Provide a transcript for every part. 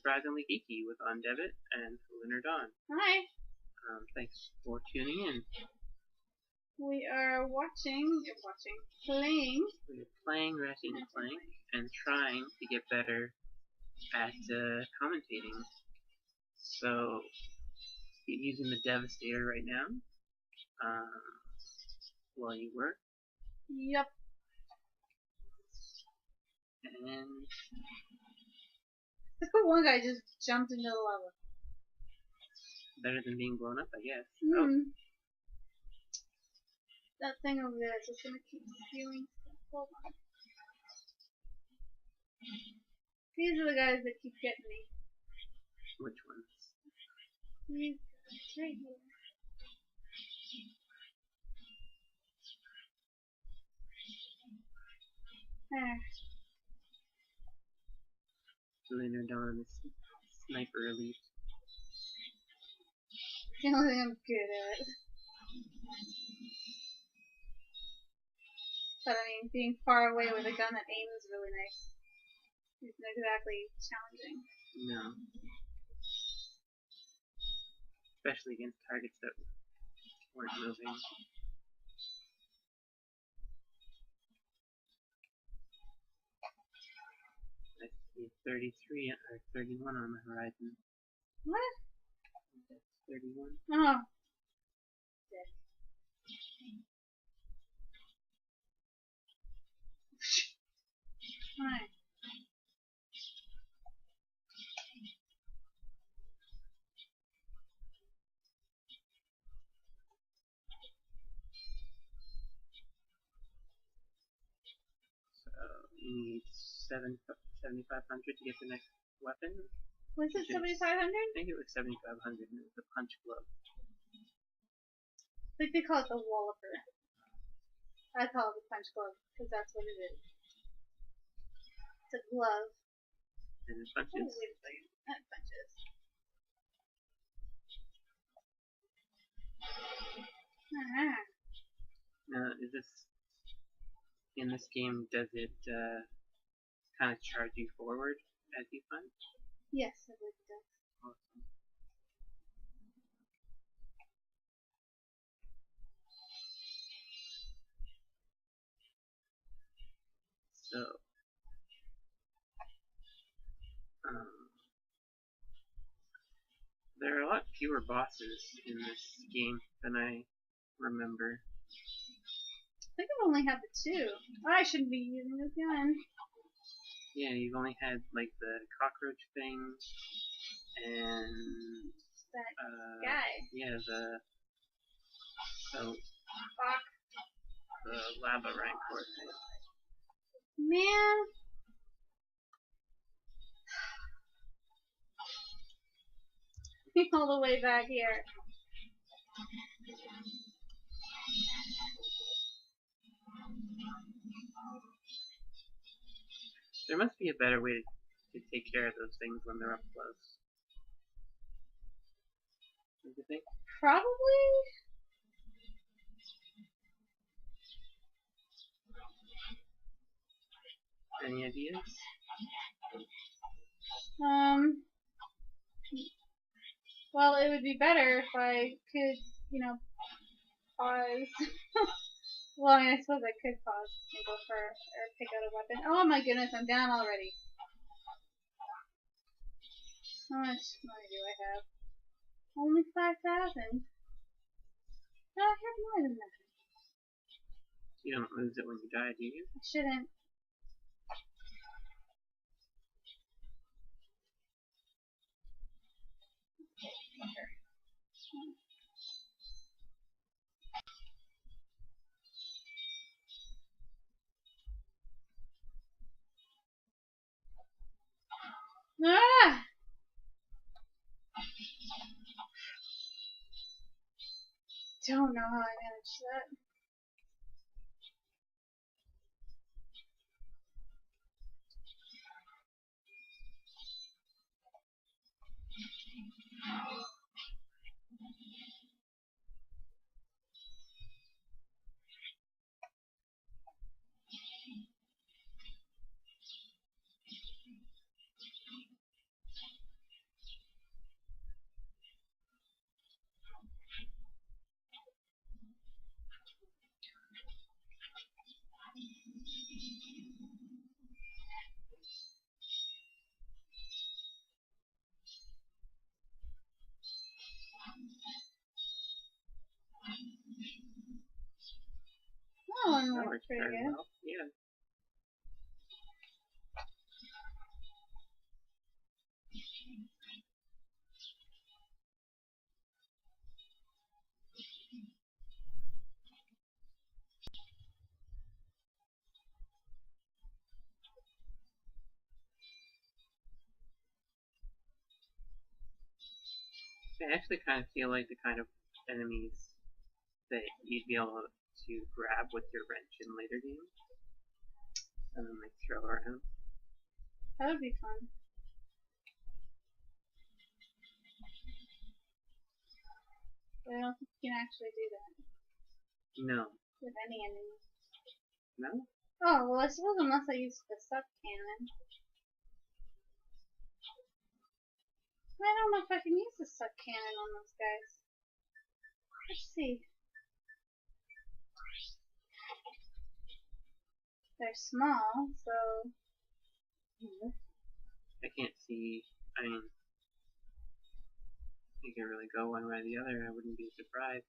Surprisingly Geeky with On Debit and LunarDawn. Hi. Thanks for tuning in. We are playing. We're playing Ratchet and Clank and trying to get better at commentating. So, using the Devastator right now while you work. Yep. And one guy just jumped into the lava. better than being blown up, I guess. Oh. That thing over there is just gonna keep spewing stuff. Hold on. These are the guys that keep getting me. Which ones? These guys right here. There. LunarDawn is Sniper Elite. The only thing I'm good at. But I mean, being far away with a gun that aims is really nice. It's not exactly challenging. No. Especially against targets that weren't moving. I see 33 or 31 on the horizon. What? That's 31. Oh. Dead. Alright. So you need 7,500 to get the next weapon. Was it 7,500? I think it was 7,500 and it was a punch glove. I think they call it the Walloper. I call it the punch glove because that's what it is. It's a glove. And it punches. Oh, wait a second. That punches. Now, is this in this game? Does it kind of charge you forward as you punch? Yes, I believe it does. Awesome. So, there are a lot fewer bosses in this game than I remember. I think I've only had the two. Oh, I shouldn't be using this gun. Yeah, you've only had like the cockroach thing and That guy. Yeah, the Fuck. the lava rancor thing. Man. All the way back here. There must be a better way to take care of those things when they're up close. What do you think? Probably. Any ideas? Well, it would be better if I could, pause. Well, I mean, I suppose I could pause and go for, or pick out a weapon. Oh my goodness, I'm down already. How much money do I have? Only 5,000. No, I have more than that. You don't lose it when you die, do you? I shouldn't. Ah! Don't know how I managed that. one That works works pretty very good. well. Yeah. I actually kind of feel like the kind of enemies that you'd be able to grab with your wrench in later games and then like throw around. That would be fun. But I don't think you can actually do that No. with any enemy. No? Oh, well, I suppose unless I use the suck cannon. I don't know if I can use the suck cannon on those guys. Let's see. They're small, so... I can't see. I mean, you can really go one way or the other. I wouldn't be surprised.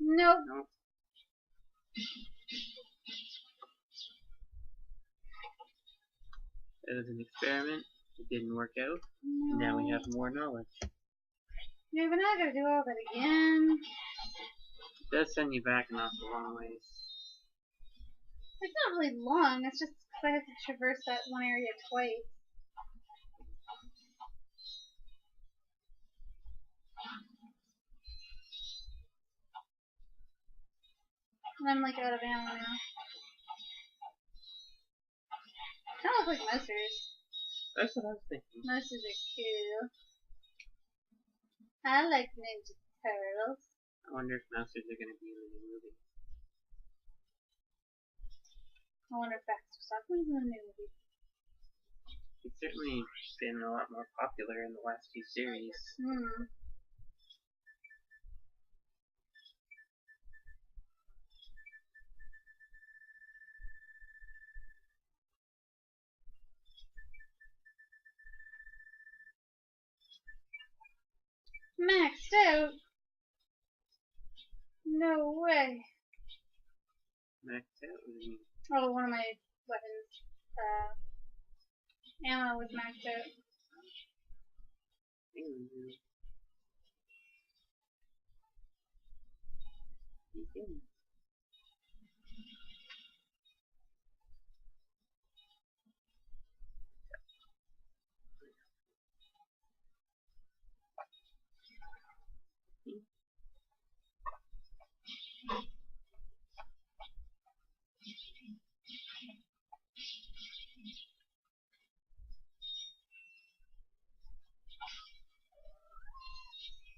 Nope. Nope. It was an experiment. It didn't work out. No. Now we have more knowledge. Yeah, but now I gotta do all that again. It does send you back an awful long ways. It's not really long, it's just 'cause I have to traverse that one area twice. And I'm like out of ammo now. Kind of look like mousers. That's what I was thinking. Mousers are cool. I like Ninja Turtles. I wonder if mousers are going to be in the new movie. I wonder if Baxter Stockman's in the new movie. He's certainly been a lot more popular in the last few series. Maxed out? No way. Maxed out? What do you mean? Oh, one of my weapons. Ammo was maxed out.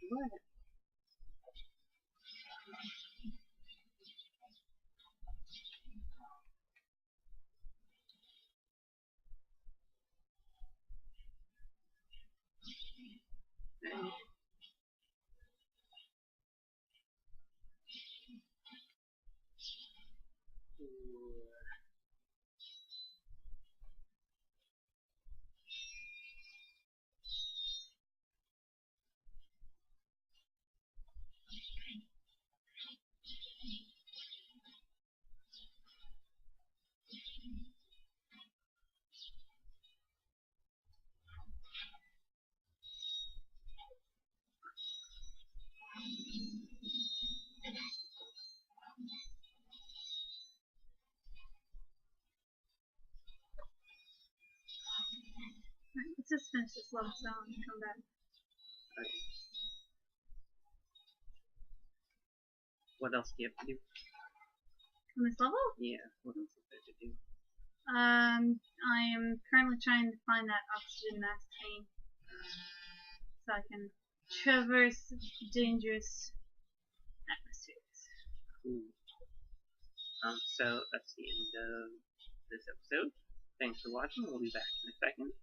What? Right, let's just finish this level zone and come back. Okay. What else do you have to do? On this level? Yeah, what else is there to do? I am currently trying to find that oxygen mask thing. So I can traverse dangerous atmospheres. Cool. So that's the end of this episode. Thanks for watching. We'll be back in a second.